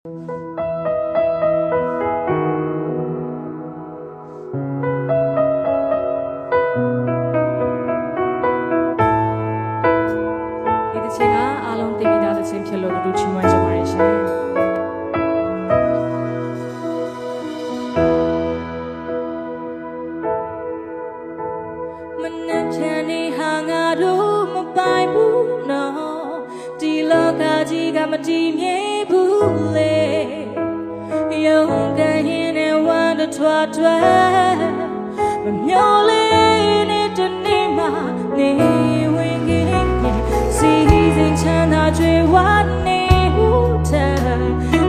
အားလုံးသိပြီးသားတဲ့ချင်းဖြစ်လို့တူချီးမွမ်းကြပါရရှင်မနဲ့ဖြန်နေဟာငါတို့မပိုင်ဘူးနော်ဒီလောကကြီးကမတည်မြဲဘူးလေရုံးကန်ရင်နဲ့ဝမ်းတစ်ထွားတွဲမမျောလေးနဲ့တနေ့မှနေဝင်ခဲ့စီစဉ်ချမ်းသာကြွယ်ဝနေဦးတဲ့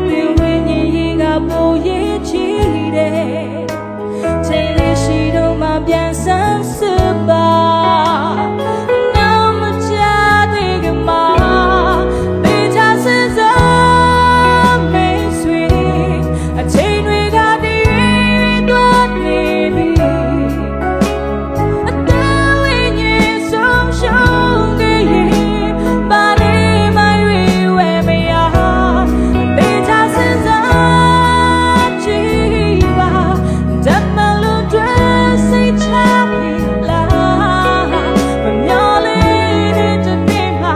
ဒီဝိညာဉ်ကြီးကပိုရေးချီတယ်ချိန်လေးရှိတော့မှပြန်ဆန်းစစ်ပါနောက်မချသေးကမှပေချစစ်စမ်းမေးဆွေအချိန်တွေကတည်းသွားနေပြီအသက်ဝိညာဉ်ဆုံးရှုံးခဲ့ရင်ပါနေမရွေဝဲမရပေချစစ်စမ်းကြည့်ပါဓမ္မလူတွေစိတ်ချပြီလားမမျောလေးတဲ့တနေ့မှ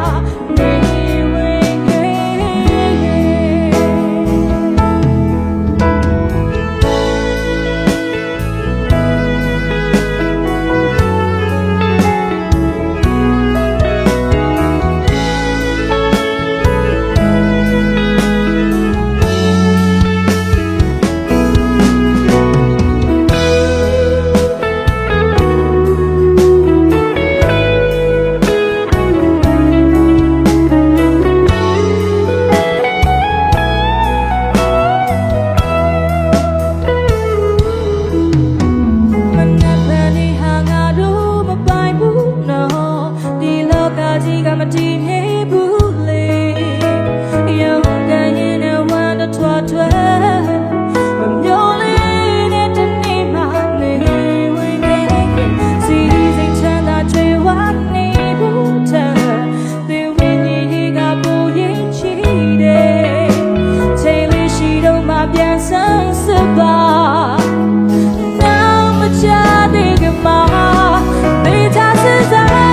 နေဝင်ခဲ့ကြီးကမတည်မြဲဘူးလေရုံးကန်ရင်နဲ့ဝမ်းတစ်ထွားထွဲမမျောလေးနဲ့တနေ့မှနေဝင်ခဲ့စီစဉ်ချမ်းသာကြွယ်ဝနေဘူးတဲ့ဒီဝိညာဉ်ကြီးကပိုရေးချီတယ်ချိန်လေးရှိတော့မှပြန်ဆန်းစစ်ပါနောက်မချသေးကမှပေချစစ်စမ်း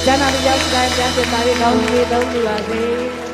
ကျန်တာတွေရောက်တိုင်းပြန်ပြန်ပါရကောင်းကြီးသုံးပြပါစေ